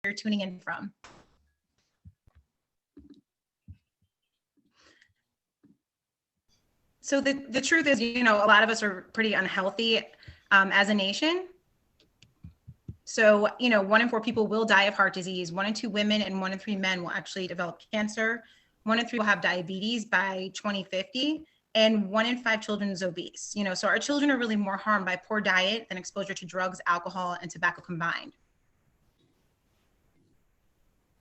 you're tuning in from. So the truth is, a lot of us are pretty unhealthy as a nation. So, 1 in 4 people will die of heart disease. 1 in 2 women and 1 in 3 men will actually develop cancer. 1 in 3 will have diabetes by 2050. And 1 in 5 children is obese. So our children are really more harmed by poor diet than exposure to drugs, alcohol, and tobacco combined.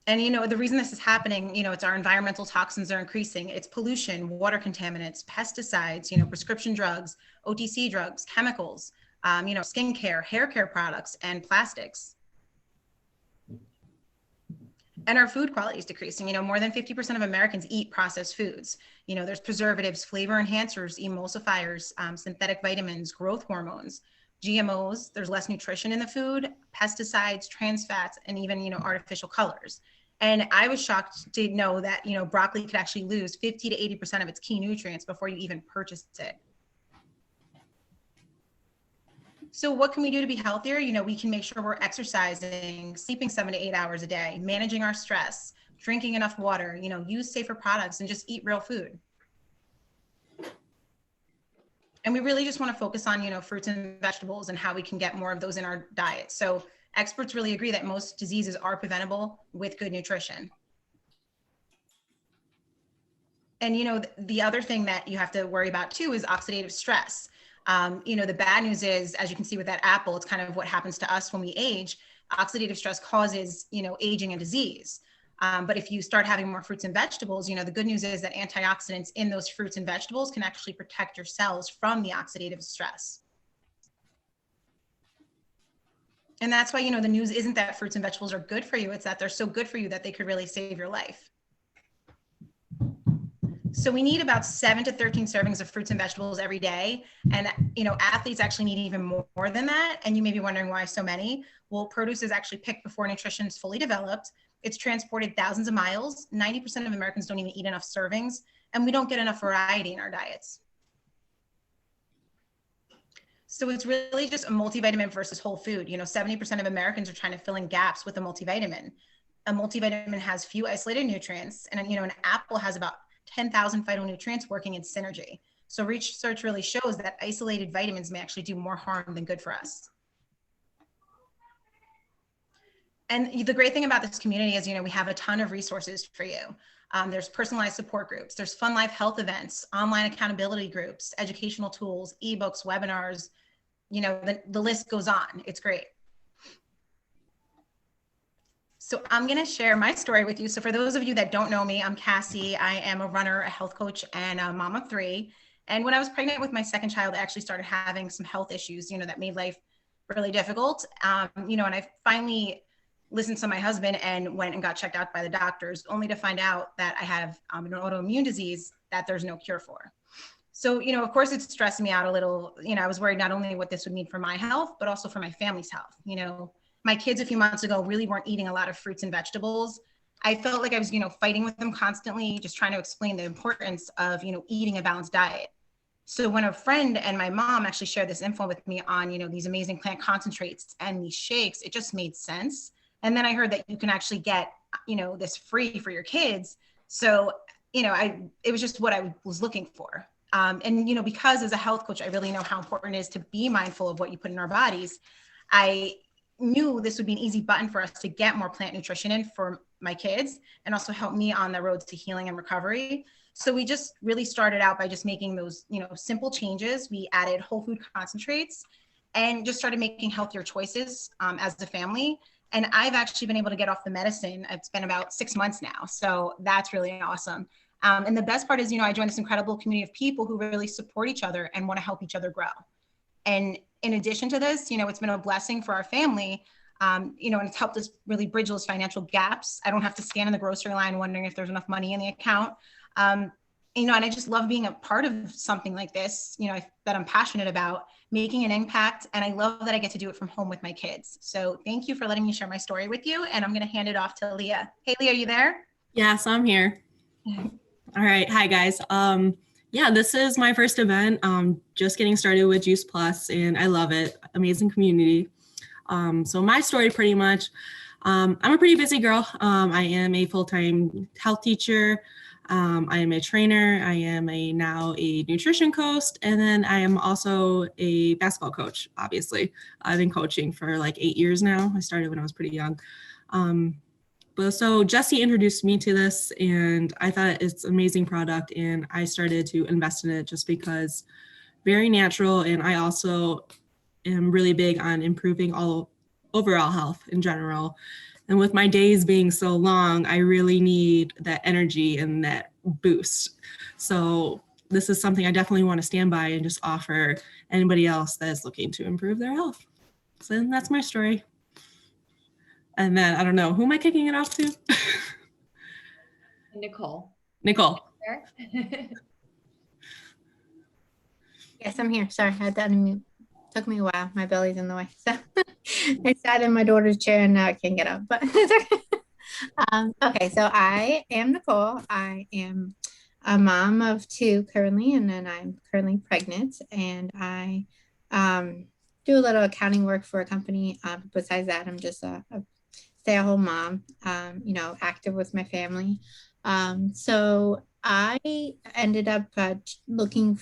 And, the reason this is happening, it's our environmental toxins are increasing. It's pollution, water contaminants, pesticides, prescription drugs, OTC drugs, chemicals, skincare, hair care products, and plastics. And our food quality is decreasing. More than 50% of Americans eat processed foods. There's preservatives, flavor enhancers, emulsifiers, synthetic vitamins, growth hormones, GMOs. There's less nutrition in the food, pesticides, trans fats, and even, artificial colors. And I was shocked to know that, broccoli could actually lose 50 to 80% of its key nutrients before you even purchase it. So what can we do to be healthier? We can make sure we're exercising, sleeping 7 to 8 hours a day, managing our stress, drinking enough water, use safer products, and just eat real food. And we really just want to focus on, fruits and vegetables and how we can get more of those in our diet. So experts really agree that most diseases are preventable with good nutrition. And, the other thing that you have to worry about too is oxidative stress. The bad news is, as you can see with that apple, it's kind of what happens to us when we age. Oxidative stress causes, aging and disease. But if you start having more fruits and vegetables, the good news is that antioxidants in those fruits and vegetables can actually protect your cells from the oxidative stress. And that's why, the news isn't that fruits and vegetables are good for you. It's that they're so good for you that they could really save your life. So we need about 7 to 13 servings of fruits and vegetables every day. And, athletes actually need even more than that. And you may be wondering why so many. Well, produce is actually picked before nutrition is fully developed. It's transported thousands of miles. 90% of Americans don't even eat enough servings. And we don't get enough variety in our diets. So it's really just a multivitamin versus whole food. 70% of Americans are trying to fill in gaps with a multivitamin. A multivitamin has few isolated nutrients. And, an apple has about 10,000 phytonutrients working in synergy. So research really shows that isolated vitamins may actually do more harm than good for us. And the great thing about this community is, we have a ton of resources for you. There's personalized support groups, there's fun life health events, online accountability groups, educational tools, ebooks, webinars, the list goes on. It's great. So I'm going to share my story with you. So for those of you that don't know me, I'm Cassie. I am a runner, a health coach, and a mom of 3. And when I was pregnant with my second child, I actually started having some health issues, that made life really difficult. And I finally listened to my husband and went and got checked out by the doctors, only to find out that I have an autoimmune disease that there's no cure for. So, of course, it's stressing me out a little. I was worried not only what this would mean for my health, but also for my family's health. My kids a few months ago really weren't eating a lot of fruits and vegetables. I felt like I was, fighting with them constantly, just trying to explain the importance of, eating a balanced diet. So when a friend and my mom actually shared this info with me on, these amazing plant concentrates and these shakes, it just made sense. And then I heard that you can actually get, this free for your kids. So, it was just what I was looking for. And, because as a health coach, I really know how important it is to be mindful of what you put in our bodies. I knew this would be an easy button for us to get more plant nutrition in for my kids and also help me on the road to healing and recovery. So we just really started out by just making those, simple changes. We added whole food concentrates and just started making healthier choices as a family. And I've actually been able to get off the medicine. It's been about 6 months now. So that's really awesome. And the best part is, I joined this incredible community of people who really support each other and want to help each other grow. And in addition to this, it's been a blessing for our family, and it's helped us really bridge those financial gaps. I don't have to stand in the grocery line wondering if there's enough money in the account. And I just love being a part of something like this, that I'm passionate about, making an impact. And I love that I get to do it from home with my kids. So thank you for letting me share my story with you. And I'm going to hand it off to Leah. Hey, Leah, are you there? Yes, I'm here. All right. Hi, guys. Yeah, this is my first event. Just getting started with Juice Plus, and I love it. Amazing community. So my story pretty much, I'm a pretty busy girl. I am a full-time health teacher. I am a trainer. I am now a nutrition coach, and then I am also a basketball coach. Obviously, I've been coaching for like 8 years now. I started when I was pretty young. But so Jesse introduced me to this, and I thought it's an amazing product, and I started to invest in it just because very natural, and I also am really big on improving all overall health in general. And with my days being so long, I really need that energy and that boost. So this is something I definitely want to stand by and just offer anybody else that is looking to improve their health. So that's my story. And then I don't know, who am I kicking it off to? Nicole. Nicole. Yes, I'm here. Sorry, I had to unmute. Took me a while. My belly's in the way. So I sat in my daughter's chair and now I can't get up. But okay, so I am Nicole. I am a mom of 2 currently, and then I'm currently pregnant. And I do a little accounting work for a company. Besides that, I'm just a stay-at-home mom, active with my family. So I ended up looking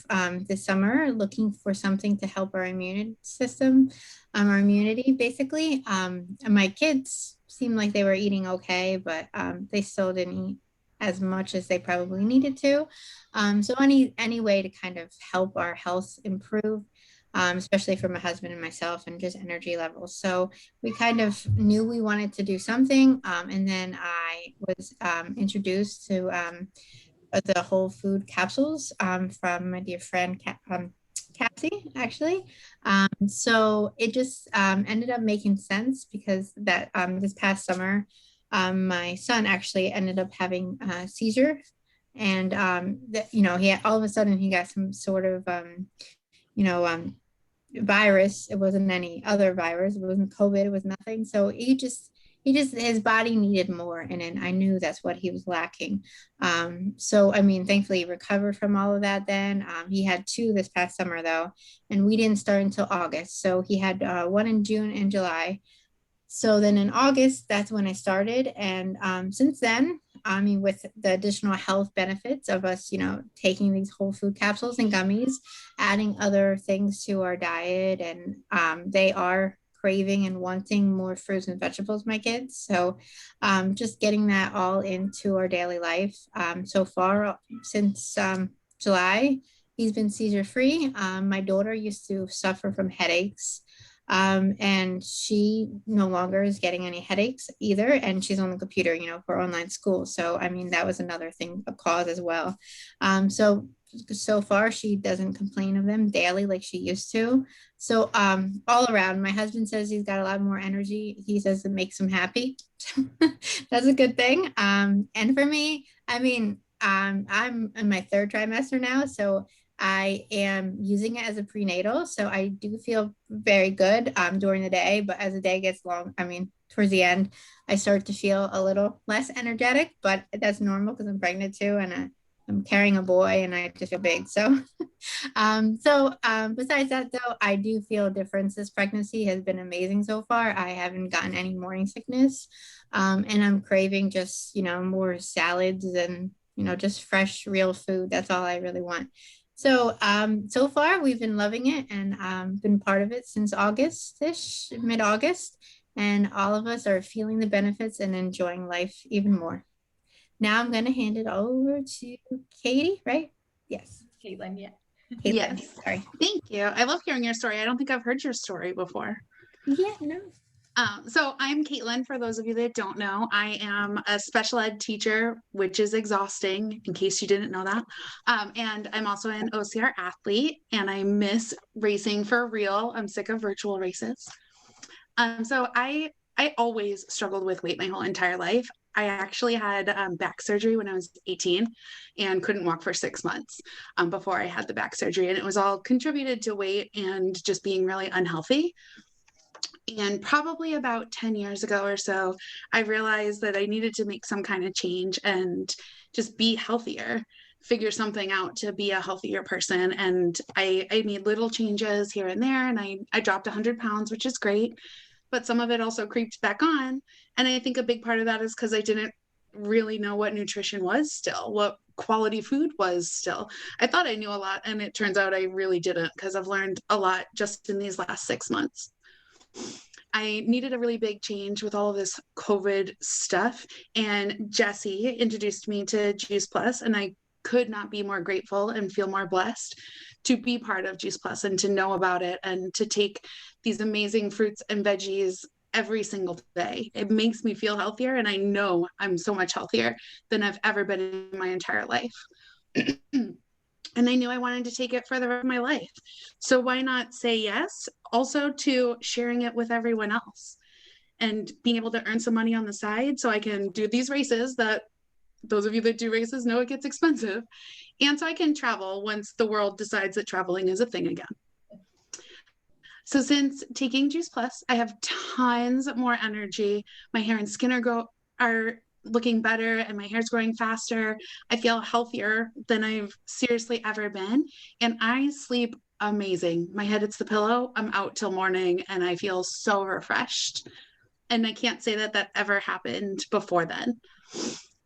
this summer, looking for something to help our immune system, our immunity, basically. And my kids seemed like they were eating okay, but they still didn't eat as much as they probably needed to. So any way to kind of help our health improve, especially for my husband and myself, and just energy levels. So we kind of knew we wanted to do something. And then I was introduced to the whole food capsules from my dear friend Cassie, actually. So it just ended up making sense because that this past summer, my son actually ended up having a seizure. And, he had, all of a sudden he got some sort of, virus. It wasn't any other virus. It wasn't COVID. It was nothing. So his body needed more, and then I knew that's what he was lacking. So I mean, thankfully he recovered from all of that. Then he had 2 this past summer though, and we didn't start until August. So he had 1 in June and July. So then in August, that's when I started, and since then, I mean, with the additional health benefits of us, taking these whole food capsules and gummies, adding other things to our diet, and they are craving and wanting more fruits and vegetables, my kids. So just getting that all into our daily life. So far, since July, he's been seizure free. My daughter used to suffer from headaches. And she no longer is getting any headaches either. And she's on the computer, for online school. So, I mean, that was another thing, a cause as well. So far, she doesn't complain of them daily like she used to. So all around, my husband says he's got a lot more energy. He says it makes him happy. That's a good thing. And for me, I mean, I'm in my 3rd trimester now. So I am using it as a prenatal. So I do feel very good during the day, but as the day gets long, I mean, towards the end, I start to feel a little less energetic, but that's normal because I'm pregnant too. And I'm carrying a boy and I just feel big. So, besides that though, I do feel a difference. This pregnancy has been amazing so far. I haven't gotten any morning sickness. And I'm craving just, more salads and, just fresh, real food. That's all I really want. So, so far we've been loving it and been part of it since August-ish, mid-August, and all of us are feeling the benefits and enjoying life even more. Now I'm going to hand it over to Katie, right? Yes. Caitlin, yeah. Caitlin, Yes. sorry. Thank you. I love hearing your story. I don't think I've heard your story before. Yeah, no. So I'm Caitlin, for those of you that don't know. I am a special ed teacher, which is exhausting, in case you didn't know that. And I'm also an OCR athlete, and I miss racing for real. I'm sick of virtual races. So I always struggled with weight my whole entire life. I actually had back surgery when I was 18 and couldn't walk for 6 months before I had the back surgery. And it was all contributed to weight and just being really unhealthy. And probably about 10 years ago or so, I realized that I needed to make some kind of change and just be healthier, figure something out to be a healthier person. And I made little changes here and there, and I dropped 100 pounds, which is great. but some of it also creeped back on. And I think a big part of that is because I didn't really know what nutrition was still, what quality food was still. I thought I knew a lot, and it turns out I really didn't, because I've learned a lot just in these last 6 months. I needed a really big change with all of this COVID stuff, and Jesse introduced me to Juice Plus, and I could not be more grateful and feel more blessed to be part of Juice Plus and to know about it and to take these amazing fruits and veggies every single day. It makes me feel healthier, and I know I'm so much healthier than I've ever been in my entire life. And I knew I wanted to take it for the rest of my life. So why not say yes also to sharing it with everyone else and being able to earn some money on the side so I can do these races that those of you that do races know it gets expensive. And so I can travel once the world decides that traveling is a thing again. So since taking Juice Plus, I have tons more energy. My hair and skin are looking better, and my hair's growing faster. I feel healthier than I've seriously ever been. And I sleep amazing. My head hits the pillow, I'm out till morning, and I feel so refreshed. And I can't say that that ever happened before then.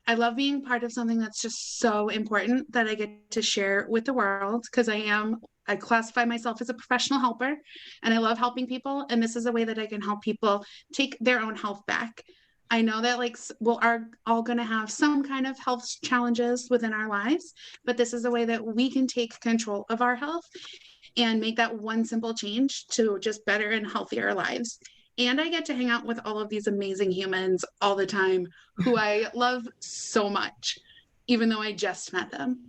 I love being part of something that's just so important that I get to share with the world, because I classify myself as a professional helper, and I love helping people. And this is a way that I can help people take their own health back. I know that we are all going to have some kind of health challenges within our lives, but this is a way that we can take control of our health and make that one simple change to just better and healthier lives. And I get to hang out with all of these amazing humans all the time who I love so much, even though I just met them.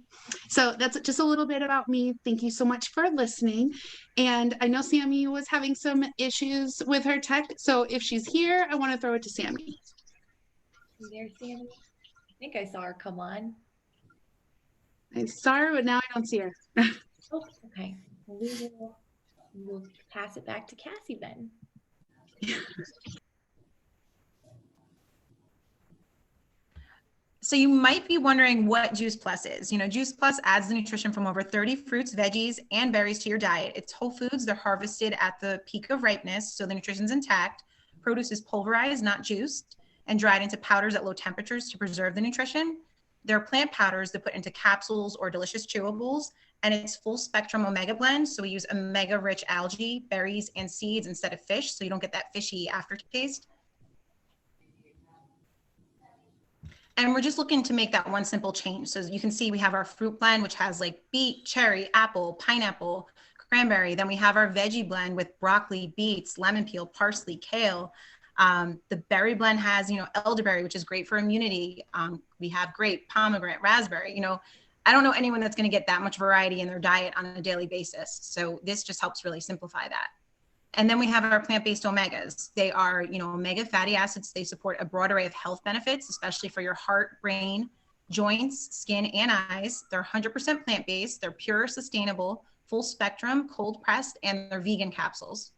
So that's just a little bit about me. Thank you so much for listening. And I know Sammy was having some issues with her tech. So if she's here, I want to throw it to Sammy. You there, Sammy? I think I saw her come on. I saw her, but now I don't see her. Oh, okay. Well, we'll pass it back to Cassie then. So you might be wondering what Juice Plus is. Juice Plus adds the nutrition from over 30 fruits, veggies, and berries to your diet. It's whole foods. They're harvested at the peak of ripeness, so the nutrition's intact. Produce is pulverized, not juiced, and dried into powders at low temperatures to preserve the nutrition. There are plant powders that put into capsules or delicious chewables, and it's full spectrum omega blend. So we use omega rich algae, berries, and seeds instead of fish, so you don't get that fishy aftertaste. And we're just looking to make that one simple change. So you can see we have our fruit blend, which has like beet, cherry, apple, pineapple, cranberry. Then we have our veggie blend with broccoli, beets, lemon peel, parsley, kale. The berry blend has, elderberry, which is great for immunity. We have grape, pomegranate, raspberry. I don't know anyone that's going to get that much variety in their diet on a daily basis. So this just helps really simplify that. And then we have our plant-based omegas. They are, omega fatty acids. They support a broad array of health benefits, especially for your heart, brain, joints, skin, and eyes. They're 100% plant-based. They're pure, sustainable, full spectrum, cold pressed, and they're vegan capsules.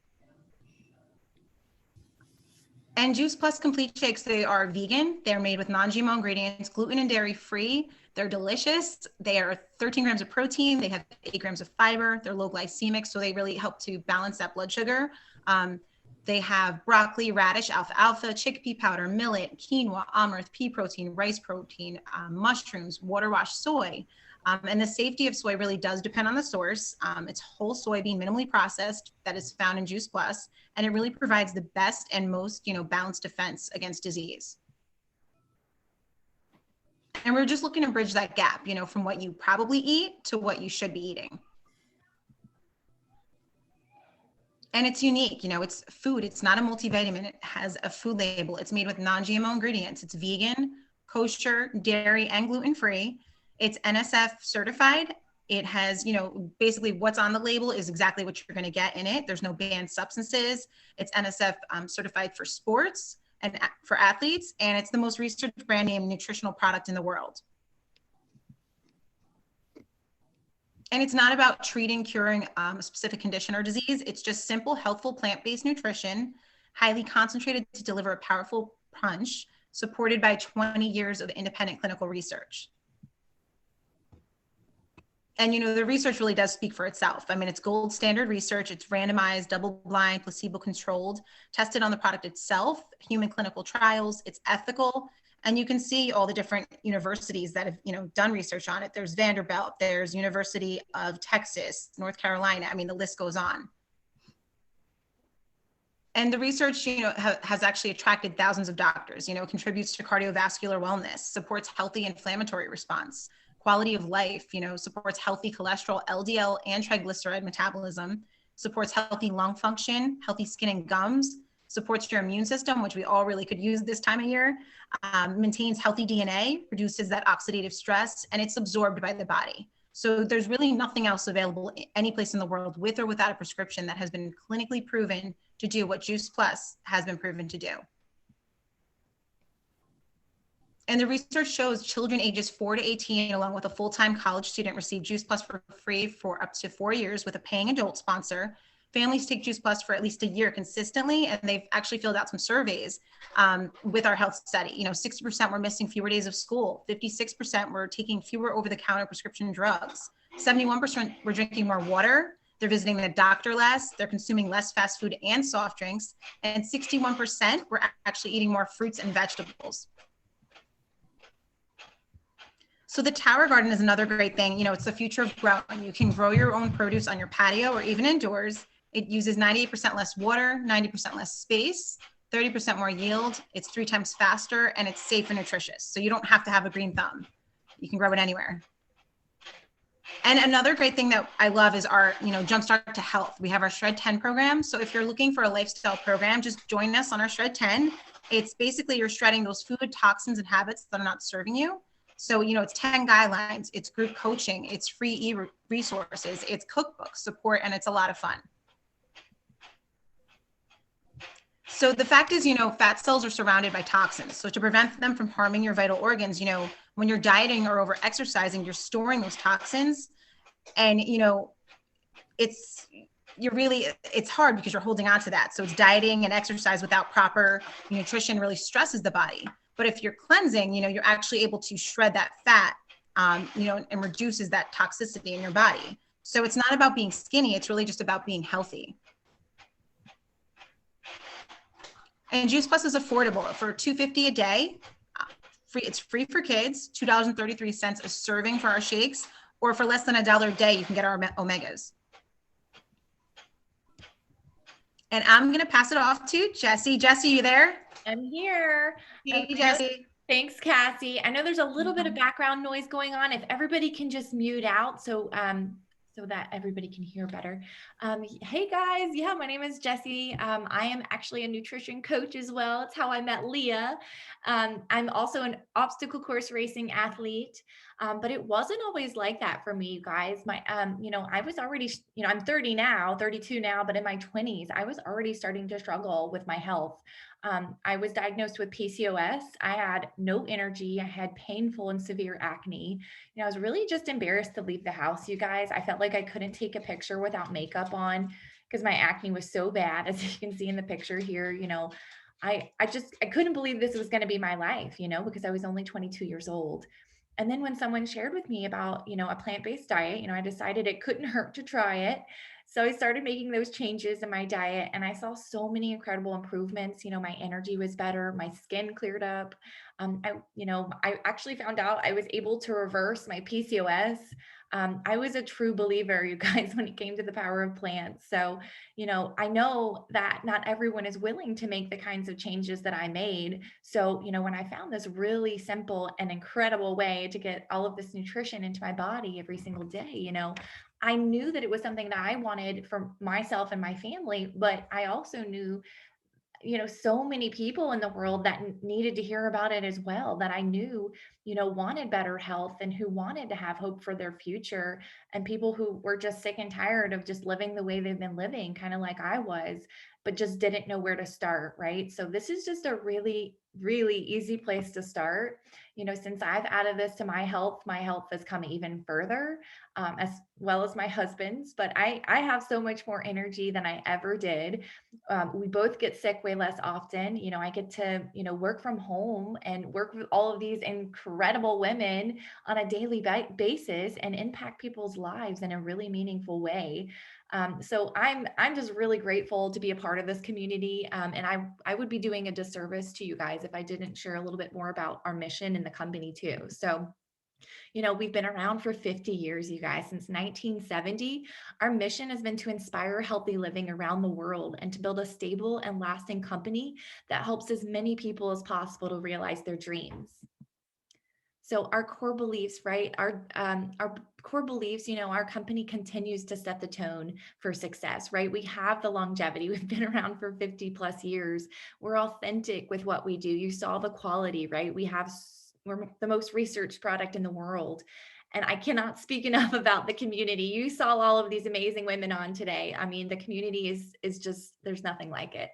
And Juice Plus Complete Shakes, they are vegan. They're made with non-GMO ingredients, gluten and dairy free. They're delicious. They are 13 grams of protein. They have 8 grams of fiber. They're low glycemic, so they really help to balance that blood sugar. They have broccoli, radish, alfalfa, chickpea powder, millet, quinoa, amaranth, pea protein, rice protein, mushrooms, water wash soy. And the safety of soy really does depend on the source. It's whole soybean, minimally processed, that is found in Juice Plus, and it really provides the best and most, balanced defense against disease. And we're just looking to bridge that gap, from what you probably eat to what you should be eating. And it's unique, it's food. It's not a multivitamin. It has a food label. It's made with non-GMO ingredients. It's vegan, kosher, dairy, and gluten-free. It's NSF certified. It has, basically what's on the label is exactly what you're going to get in it. There's no banned substances. It's NSF certified for sports and for athletes, and it's the most researched brand name nutritional product in the world. And it's not about treating, curing a specific condition or disease. It's just simple, healthful, plant-based nutrition, highly concentrated to deliver a powerful punch, supported by 20 years of independent clinical research. And, the research really does speak for itself. I mean, it's gold standard research. It's randomized, double-blind, placebo-controlled, tested on the product itself, human clinical trials. It's ethical. And you can see all the different universities that have, done research on it. There's Vanderbilt, there's University of Texas, North Carolina. I mean, the list goes on. And the research, has actually attracted thousands of doctors, contributes to cardiovascular wellness, supports healthy inflammatory response, quality of life, supports healthy cholesterol, LDL, and triglyceride metabolism, supports healthy lung function, healthy skin and gums, supports your immune system, which we all really could use this time of year, maintains healthy DNA, reduces that oxidative stress, and it's absorbed by the body. So there's really nothing else available any place in the world with or without a prescription that has been clinically proven to do what Juice Plus has been proven to do. And the research shows children ages 4 to 18, along with a full-time college student, receive Juice Plus for free for up to 4 years with a paying adult sponsor. Families take Juice Plus for at least a year consistently, and they've actually filled out some surveys with our health study. 60% were missing fewer days of school, 56% were taking fewer over-the-counter prescription drugs, 71% were drinking more water, they're visiting the doctor less, they're consuming less fast food and soft drinks, and 61% were actually eating more fruits and vegetables. So the Tower Garden is another great thing. It's the future of growing. You can grow your own produce on your patio or even indoors. It uses 98% less water, 90% less space, 30% more yield. It's 3 times faster, and it's safe and nutritious. So you don't have to have a green thumb. You can grow it anywhere. And another great thing that I love is our, Jumpstart to Health. We have our Shred 10 program. So if you're looking for a lifestyle program, just join us on our Shred 10. It's basically you're shredding those food toxins and habits that are not serving you. So, it's 10 guidelines, it's group coaching, it's free e-resources, it's cookbook support, and it's a lot of fun. So the fact is, fat cells are surrounded by toxins. So to prevent them from harming your vital organs, when you're dieting or over exercising, you're storing those toxins. And, it's hard because you're holding on to that. So it's dieting and exercise without proper nutrition really stresses the body. But if you're cleansing, you're actually able to shred that fat, and reduces that toxicity in your body. So it's not about being skinny. It's really just about being healthy. And Juice Plus is affordable for $2.50 a day. It's free for kids, $2.33 a serving for our shakes, or for less than $1 a day, you can get our omegas. And I'm going to pass it off to Jessie. Jessie, you there? I'm here. Hey, Jessie. Thanks, Cassie. I know there's a little bit of background noise going on. If everybody can just mute out so that everybody can hear better. Hey guys, yeah, my name is Jessie. I am actually a nutrition coach as well. It's how I met Leah. I'm also an obstacle course racing athlete, but it wasn't always like that for me, you guys. I was already, I'm 32 now, but in my 20s, I was already starting to struggle with my health. I was diagnosed with PCOS. I had no energy. I had painful and severe acne. I was really just embarrassed to leave the house, you guys. I felt like I couldn't take a picture without makeup on because my acne was so bad, as you can see in the picture here. I couldn't believe this was going to be my life, because I was only 22 years old. And then when someone shared with me about, a plant-based diet, I decided it couldn't hurt to try it. So I started making those changes in my diet, and I saw so many incredible improvements. My energy was better, my skin cleared up. I actually found out I was able to reverse my PCOS. I was a true believer, you guys, when it came to the power of plants. So, I know that not everyone is willing to make the kinds of changes that I made. So, when I found this really simple and incredible way to get all of this nutrition into my body every single day, I knew that it was something that I wanted for myself and my family, but I also knew, so many people in the world that needed to hear about it as well, that I knew, wanted better health and who wanted to have hope for their future, and people who were just sick and tired of just living the way they've been living, kind of like I was, but just didn't know where to start, right? So this is just a really really easy place to start. You know, since I've added this to my health has come even further, as well as my husband's. But I have so much more energy than I ever did. We both get sick way less often. You know, I get to, you know, work from home and work with all of these incredible women on a daily basis and impact people's lives in a really meaningful way. So I'm just really grateful to be a part of this community. And I would be doing a disservice to you guys if I didn't share a little bit more about our mission and the company too. So, you know, we've been around for 50 years, you guys, since 1970. Our mission has been to inspire healthy living around the world and to build a stable and lasting company that helps as many people as possible to realize their dreams. So our core beliefs, right? Our core beliefs, you know, our company continues to set the tone for success, right? We have the longevity. We've been around for 50 plus years. We're authentic with what we do. You saw the quality, right? We're the most researched product in the world. And I cannot speak enough about the community. You saw all of these amazing women on today. I mean, the community is just, there's nothing like it.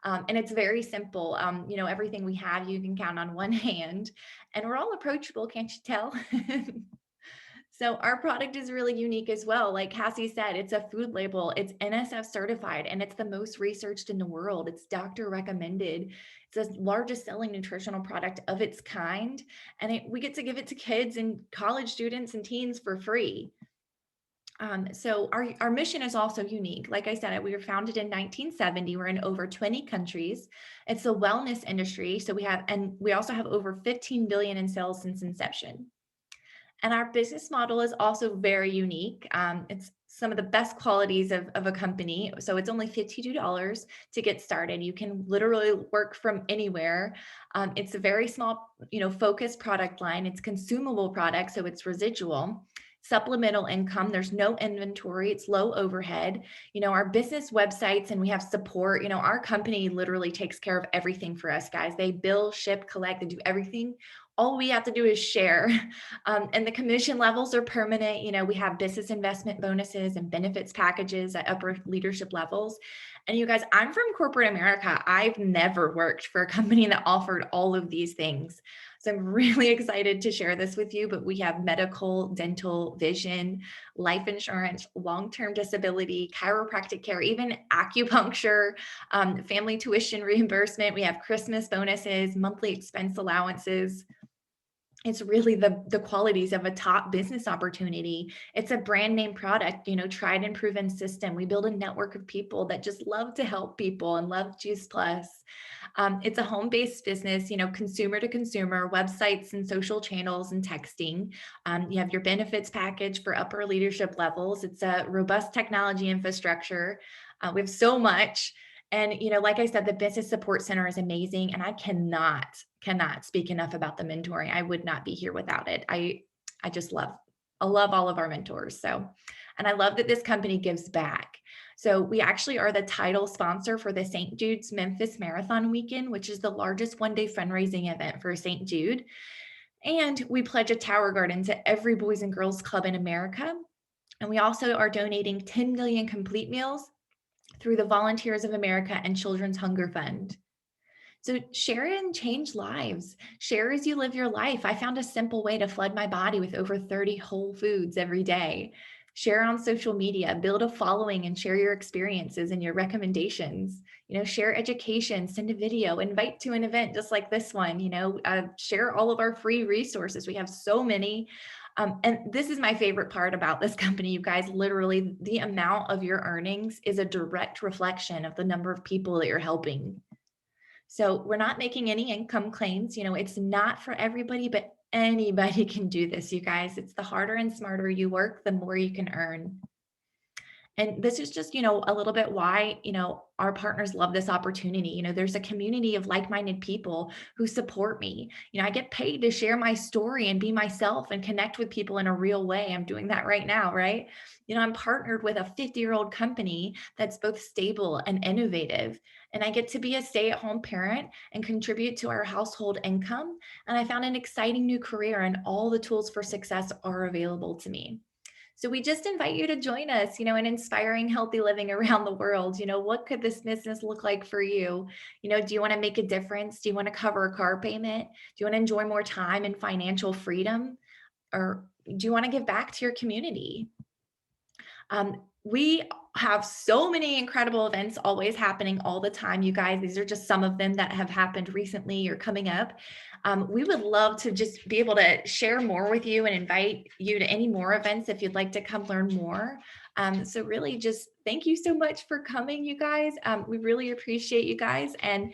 And it's very simple. You know, everything we have, you can count on one hand, and we're all approachable, can't you tell? So our product is really unique as well. Like Cassie said, it's a food label, it's NSF certified, and it's the most researched in the world. It's doctor recommended. It's the largest selling nutritional product of its kind. And we get to give it to kids and college students and teens for free. So our mission is also unique. Like I said, we were founded in 1970. We're in over 20 countries. It's a wellness industry. So we also have over 15 billion in sales since inception. And our business model is also very unique. It's some of the best qualities of a company. So it's only $52 to get started. You can literally work from anywhere. It's a very small, you know, focused product line. It's consumable product, so it's residual. Supplemental income, there's no inventory, it's low overhead. You know, our business websites, and we have support. You know, our company literally takes care of everything for us, guys. They bill, ship, collect, they do everything. All we have to do is share. And the commission levels are permanent. You know, we have business investment bonuses and benefits packages at upper leadership levels. And you guys, I'm from corporate America. I've never worked for a company that offered all of these things. So I'm really excited to share this with you, but we have medical, dental, vision, life insurance, long-term disability, chiropractic care, even acupuncture, family tuition reimbursement. We have Christmas bonuses, monthly expense allowances. It's really the qualities of a top business opportunity. It's a brand name product, you know, tried and proven system. We build a network of people that just love to help people and love Juice Plus. It's a home-based business, you know, consumer to consumer, websites and social channels and texting. You have your benefits package for upper leadership levels. It's a robust technology infrastructure. We have so much. And, you know, like I said, the business support center is amazing. And I cannot speak enough about the mentoring. I would not be here without it. I love all of our mentors. So, and I love that this company gives back. So we actually are the title sponsor for the St. Jude's Memphis Marathon Weekend, which is the largest one-day fundraising event for St. Jude. And we pledge a Tower Garden to every Boys and Girls Club in America. And we also are donating 10 million complete meals through the Volunteers of America and Children's Hunger Fund. So share and change lives. Share as you live your life. I found a simple way to flood my body with over 30 whole foods every day. Share on social media, build a following and share your experiences and your recommendations. You know, share education, send a video, invite to an event just like this one, you know, share all of our free resources. We have so many. And this is my favorite part about this company, you guys. Literally, the amount of your earnings is a direct reflection of the number of people that you're helping. So we're not making any income claims. You know, it's not for everybody, but anybody can do this, you guys. It's the harder and smarter you work, the more you can earn. And this is just, you know, a little bit why, you know, our partners love this opportunity. You know, there's a community of like-minded people who support me. You know, I get paid to share my story and be myself and connect with people in a real way. I'm doing that right now, right? You know, I'm partnered with a 50-year-old company that's both stable and innovative. And I get to be a stay-at-home parent and contribute to our household income. And I found an exciting new career, and all the tools for success are available to me. So we just invite you to join us, in inspiring healthy living around the world. What could this business look like for you? Do you want to make a difference? Do you want to cover a car payment? Do you want to enjoy more time and financial freedom? Or do you want to give back to your community? We have so many incredible events always happening all the time, you guys. These are just some of them that have happened recently or coming up. We would love to just be able to share more with you and invite you to any more events if you'd like to come learn more. So really just thank you so much for coming, you guys. We really appreciate you guys, and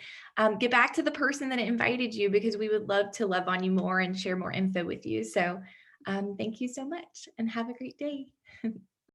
get back to the person that invited you, because we would love to love on you more and share more info with you. So thank you so much and have a great day.